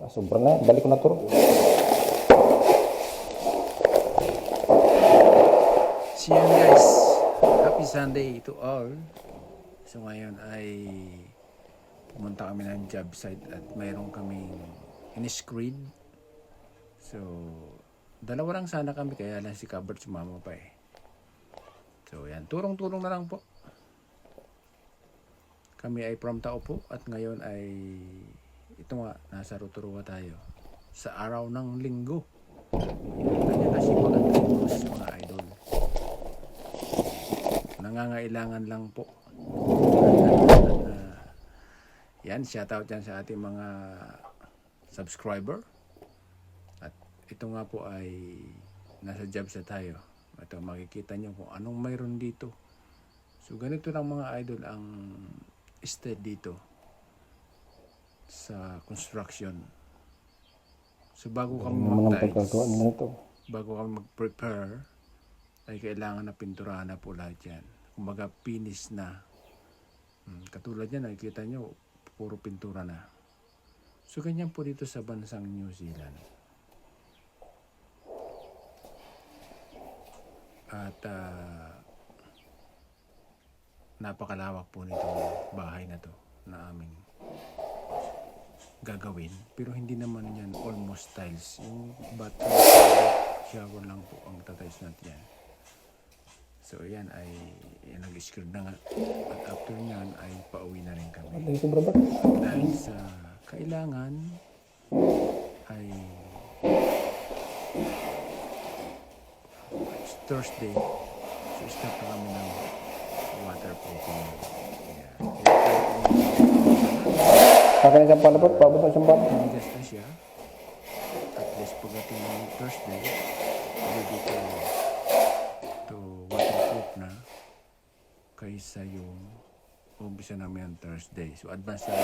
Sobra na. Balik ko na to. See you guys. Happy Sunday to all. So ngayon ay pumunta kami ng job site at mayroon kaming in-screen. So dalawa lang sana kami kaya lang si Kabert sumama pa eh. So yan, turong-turong na lang po. Kami ay from Tao po at ngayon ay ito nga, nasa Rotorua tayo sa araw ng linggo. Ganyan kasi maganda mga idol. Nangangailangan lang po. Yan, shoutout yan sa ating mga subscriber. At ito nga po ay nasa job sa tayo. Ito makikita nyo kung anong mayroon dito. So ganito lang mga idol ang step dito sa construction. So bago kami mag-tiles, bago kami mag-prepare, ay kailangan na pinturahan na po lahat yan. Kumbaga finish na. Katulad yan, nakikita nyo, puro pintura na. So ganyan po dito sa bansang New Zealand. At napakalawak po nito bahay na to na aming gagawin, pero hindi naman yan almost tiles, yung bathroom shower lang po ang tatiles natin yan. So yan ay nag-skirt na nga at after nyan ay pauwi na rin kami dahil sa kailangan ay Thursday, so start na kami ng waterproofing. Akin isang palapot, pabot na isang palapot. Namigas na siya. At least pagdating ng Thursday, ready to waterproof na kaysa yung umpisa namin ang Thursday. So advance na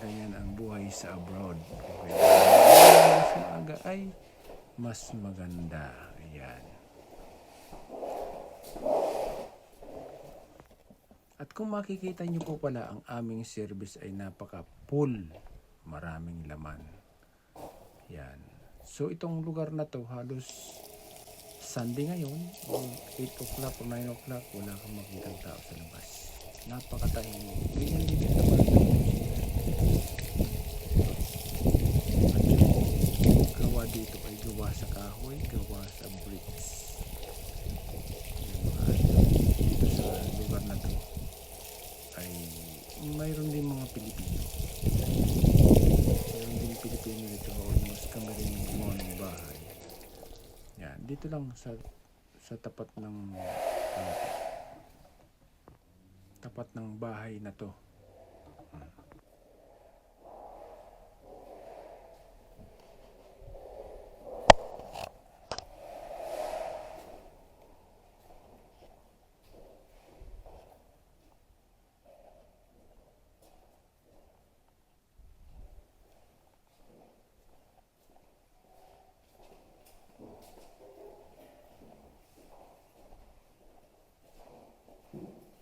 ganyan ang buhay sa abroad. Kaya mas maaga ay mas maganda. Ayan. At kung makikita nyo po pala, ang aming service ay napaka-full. Maraming laman. Yan. So itong lugar na to, halos Sunday ngayon, 8 o'clock o 9 o'clock, wala kang makitang tao sa labas. Napakatahimik. Ganyan din ito naman. At yung gawa dito ay gawa sa kahoy, gawa sa bricks. Dito sa lugar na to, ay mayroon din mga Pilipino. Mayroon din Pilipino dito. Almost kami rin gumawa ng bahay. Yan. Dito lang sa tapat ng tapat ng bahay na to.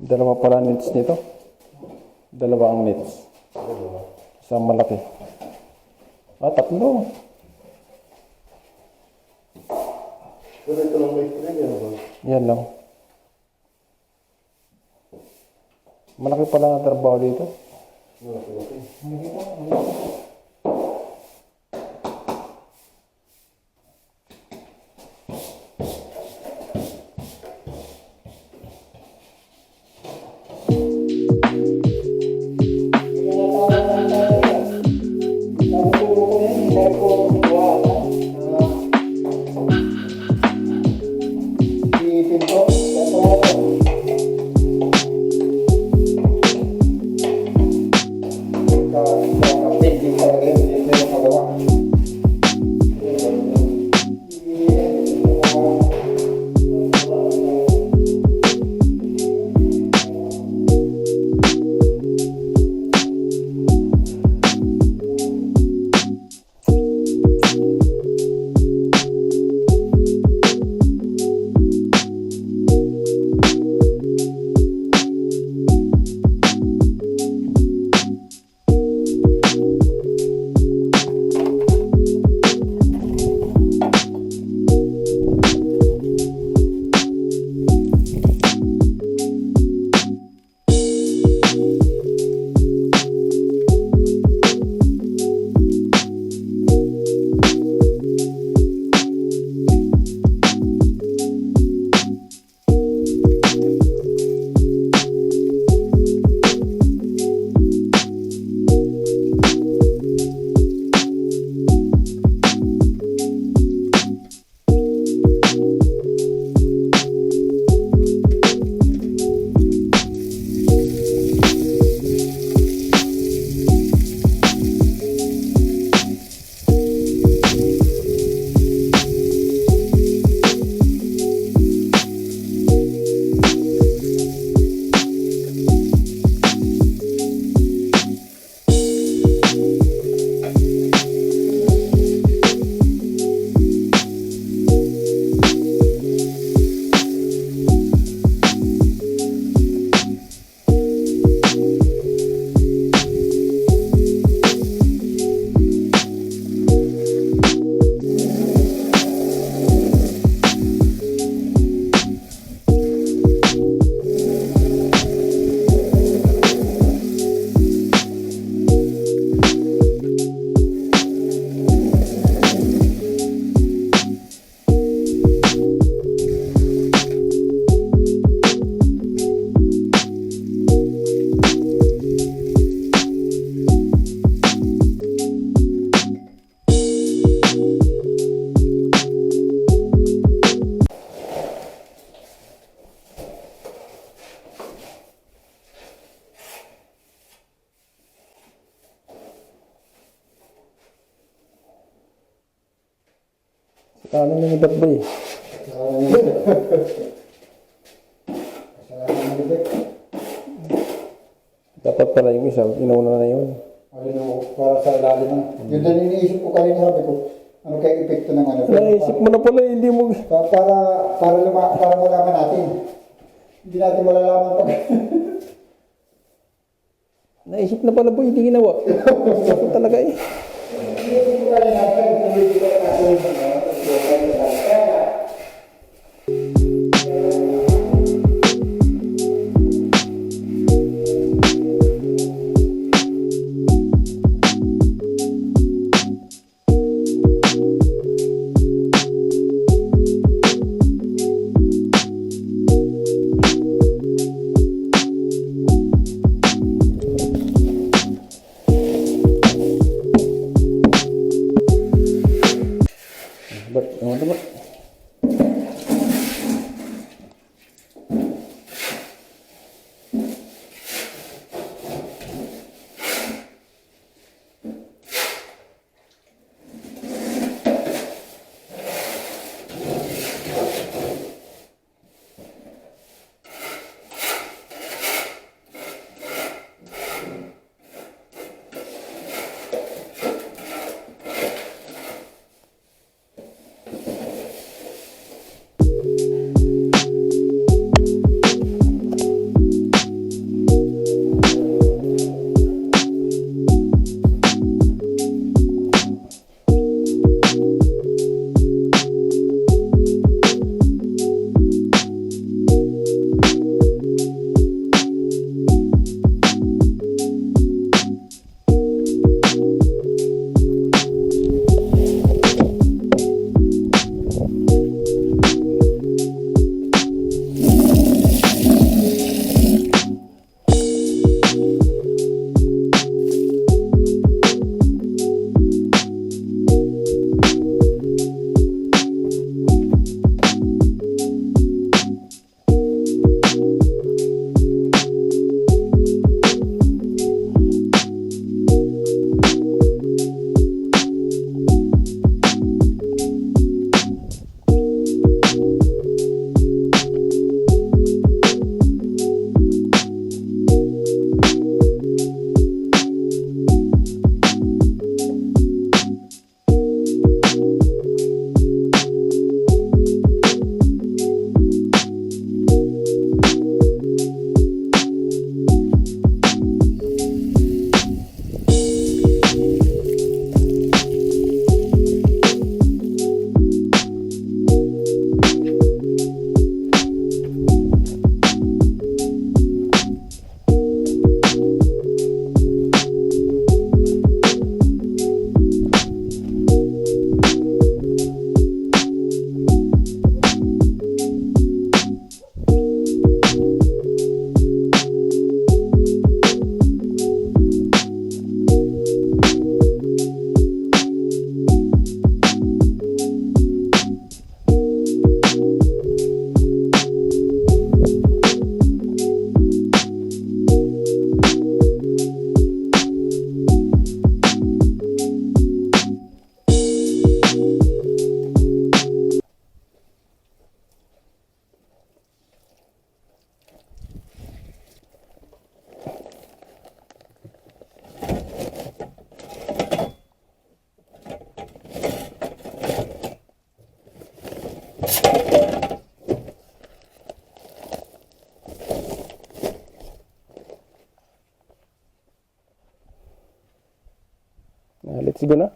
Dalawa pala nits nito. Dalawa ang nits. Isang malaki. Tatlo. Pero ito lang may screen yan ba? Yan lang. Malaki pala ang trabaho dito. Malaki. Hindi Paano nyo ni Batboy? Dapat pala yung isa, inauna na yun. Para sa ilalim ng... Yun din iniisip ko kanina, sabi ko, ano kaya epekto ng ano? Naisip mo na pala, hindi mo... Para malaman natin. Hindi natin malalaman pag... Naisip na pala, boy, hindi ginawa. Ako talaga eh. Iniisip ko kanina, sabi ko, Ba't, ano ba? Let's go na.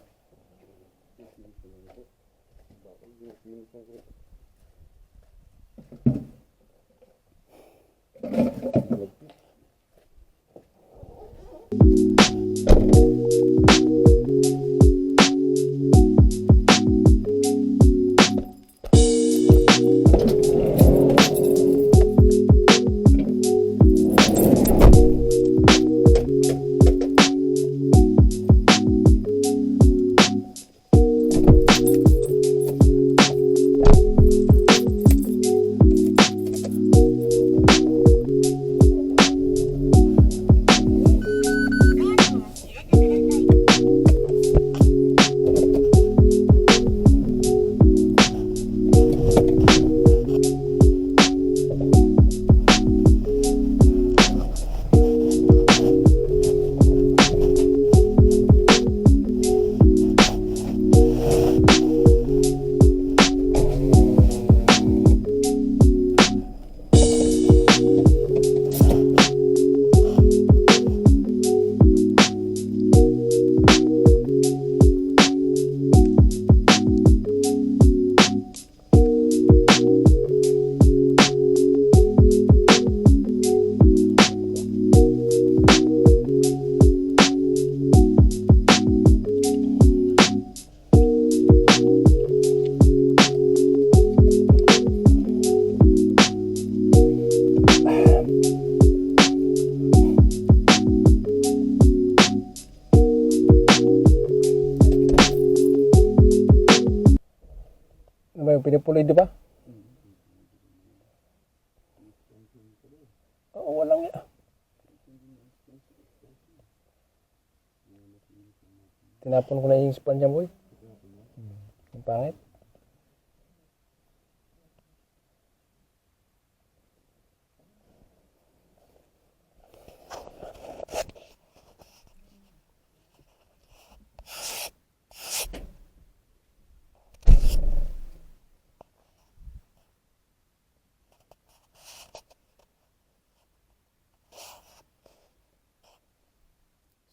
pinipuloy, di ba? Oo, walang yan. Tinapon ko na yung sponge niya, boy. Ang pangit.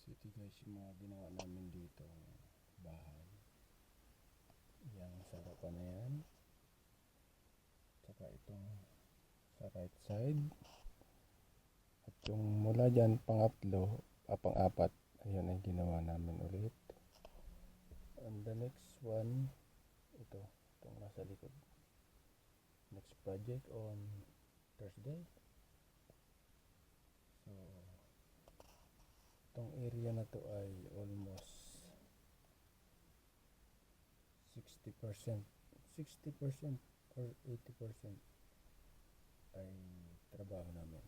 So ito guys yung mga ginawa namin dito bahay. Yang sa harapan na yan. Tsaka itong sa right side. At yung mula dyan pangatlo, pang-apat, ayun ay ginawa namin ulit. And the next one, itong nasa likod. Next project on Thursday. So itong area na to ay almost 60% or 80% ay trabaho namin.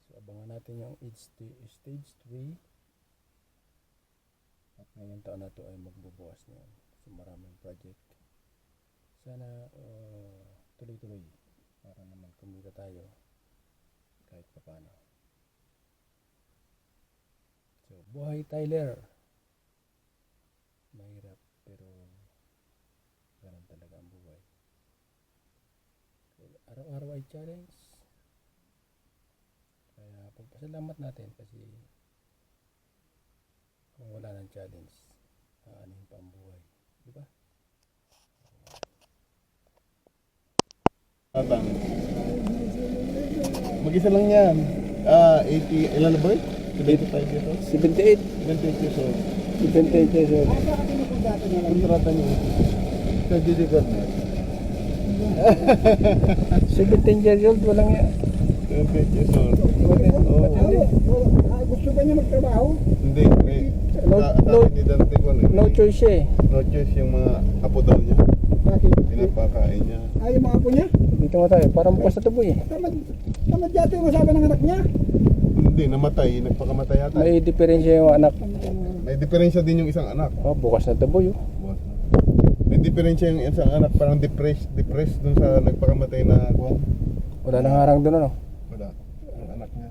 So abangan natin yung stage 3 at ngayong taon na to ay magbubukas na yun. So maraming project. Sana tuloy-tuloy para naman kumita tayo kahit paano. So, buhay Tyler. Mahirap pero ganun talaga ang buhay. Araw-araw ay challenge. Kaya pagpasalamat natin kasi kung wala ng challenge, aanin pa ang buhay. Diba? Mag-isa lang yan. 80, ilan na ba eh? 75 years old? 78. 78 years old. 78 years old. Kontrata niyo. Sa Didi Garnet. 17 years old, walang yan. 78 years old. Gusto ba niya magtrabaho? Hindi. No choice siya eh. No choice yung mga apo daw niya. Bakit? Pinapakain niya. Ay, yung mga apo niya? Dito nga tayo, parang bukas na tuboy eh. Tamad yata yung masabi ng anak niya. Hindi, namatay. Nagpakamatay yata. May diferensya yung anak. May diferensya din yung isang anak. Oh, bukas na tuboy oh. Buwas na. May diferensya yung isang anak. Parang depressed dun sa nagpakamatay na kuwan. Wala nang harang doon ano. Wala. Ang anak niya.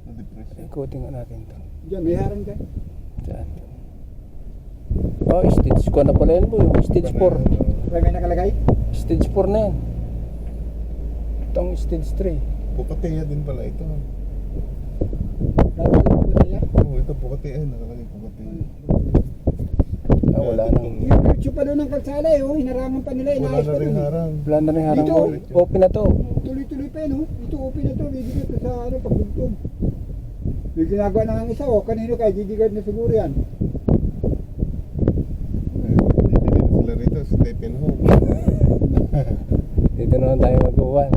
Na-depressed. Ikutin nga natin ito. Diyan, may harang ka. Saan? Oh, stage ko na pala yan boy. Stage 4. May nakalagay? Stage 4 na yan. Itong stage 3. Pukateya din pala ito. Oo, ito pukateya. Nakalagay pukateya. Ah, wala nang. Yung virtue pa doon ng kalsada eh, oh. Hinarangan pa nila, Wala inaayos na pa rin doon. harang. Wala na rin harang Dito. boy. Open na to. Tuloy-tuloy pa yun, oh. Ito open na to, bibigyan to sa ano, pagbugtog. May ginagawa na ng isa, oh. Kanino kay Gigi Guard na siguro yan. Bibili na sila rito. Stephen Home. Dito naman tayo mag-uwan.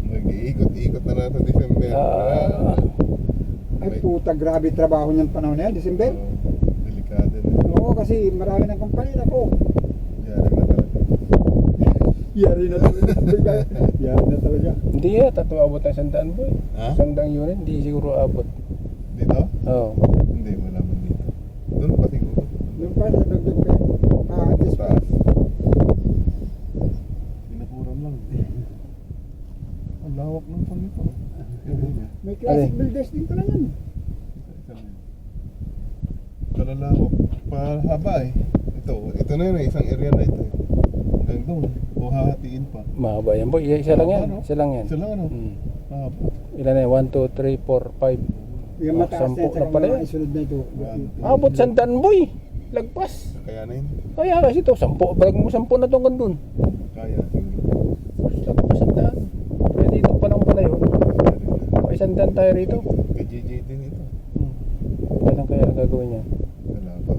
Mag-iikot-ikot na natin December. Ay puta, grabe trabaho niyang panahon na yan, December. Delikado na. Oo, kasi marami ng kampanya ako. Yari na talaga. Yari na talaga. Yari na talaga. Hindi ya, tato abot ng 100 boy. Ha? 100 unit, hindi siguro abot. Dito? Oo. Hindi, wala man dito. Doon pa siguro. Yung pa, nagdagdag pa yun. At least pa. Taas. Pinakuram lang. Ang lawak ng pang ito. May classic Alin? builders din pala yan. Kalalawak. Pahaba eh. Ito na yun eh. Isang area na ito eh. Hanggang doon. O hahatiin pa. Mahaba yan boy. Isa lang yan. Ano? Isa lang yan. Isa lang ano? Hmm. Mahaba. Ilan na yan? 1, 2, 3, 4, 5. Yung mataas na sampu yan, na saka pala mga yun. isunod na ito. Abot 100 boy. Lagpas. Kaya na yun. Kaya kasi ito, 10. Balik mo 10 na itong gandun. Kaya siguro. Lagpas 100. Kaya dito pa lang pala yun. May 100 tayo rito. Kay JJ din ito. Kailan kaya ang gagawin niya? Wala pa.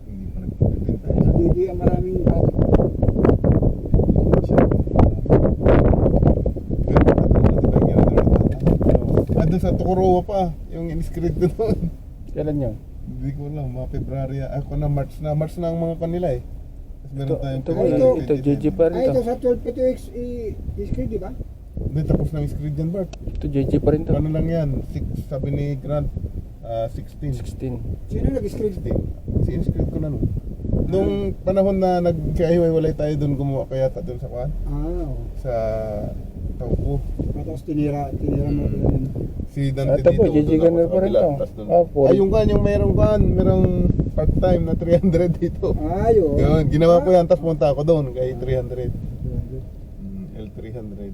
Hindi pa nagpapibenta. Hindi ang maraming traffic. Doon sa Tukuroa pa, yung in-script doon. Kailan yun? Hindi ko alam, mga February. Ako na March na ang mga kanila eh. Tapos meron tayong Ito, February ito, 27. JJ pa rin Ay, to. ito sa 12 ito i-screen, di ba? Hindi, tapos na yung screen dyan, Bart. Ito, JJ pa rin to. Ano lang yan? Sabi ni Grant, 16. 16. Sino nag-screen? Si-inscribe ko na no. Nung panahon na nagkahiwalay tayo doon, gumawa kaya doon sa kuan, Oo. sa Taupo. Tapos tinira mo rin. Si Dante Ito po, dito, JJ doon ako Gunner sa pa rin kabila, to. tas doon. Ah, po. Ay, yung merong part-time na 300 dito. Ayo. Yun, ginawa ko yan, tapos punta ako doon kay 300. L300.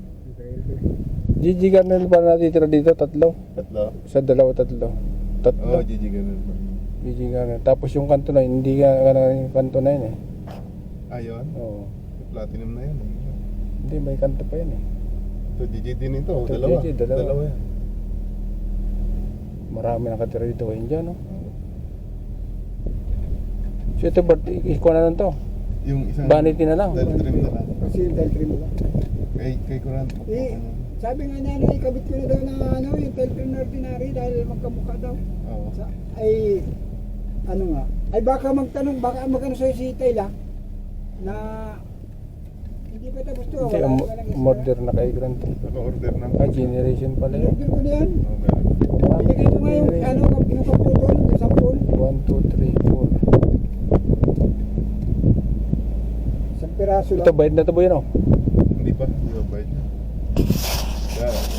JJ Garnel pa natitira dito, tatlo. Tatlo. Sa dalawa, tatlo. Tatlo. Oo, JJ Gunner. JJ Garnel. Tapos yung kanto na yun, hindi ka yung kanto na yun eh. Ayun, Oo. platinum na yun. Hindi, may kanto pa yun eh. Ito, JJ din ito. Ito, Dalawa. JJ, dalawa. yan. Marami nakatira dito kayo dyan, no? So ito, ba't ikuha na lang to? Yung isang Vanity na lang. Dahil trim na lang. Kasi yung tail trim lang. Kay Kuran. Sabi nga niya, ikabit ko na daw na yung tail trim na ordinary dahil magkamukha daw. Oo. Ay, ano nga, ay baka magtanong, baka magkano sa'yo si Tayla na hindi pa tapos to. Hindi, modern na kay Grant. Naka-order na. Generation pala yun. Order ko na yan. Oo, meron. Binigay ko nga yung yung kaputol, yung sampol. 1, 2, 3, 4. Isang piraso lang. Ito, bayad na to boy, no? Hindi pa. Hindi pa bayad. Yan.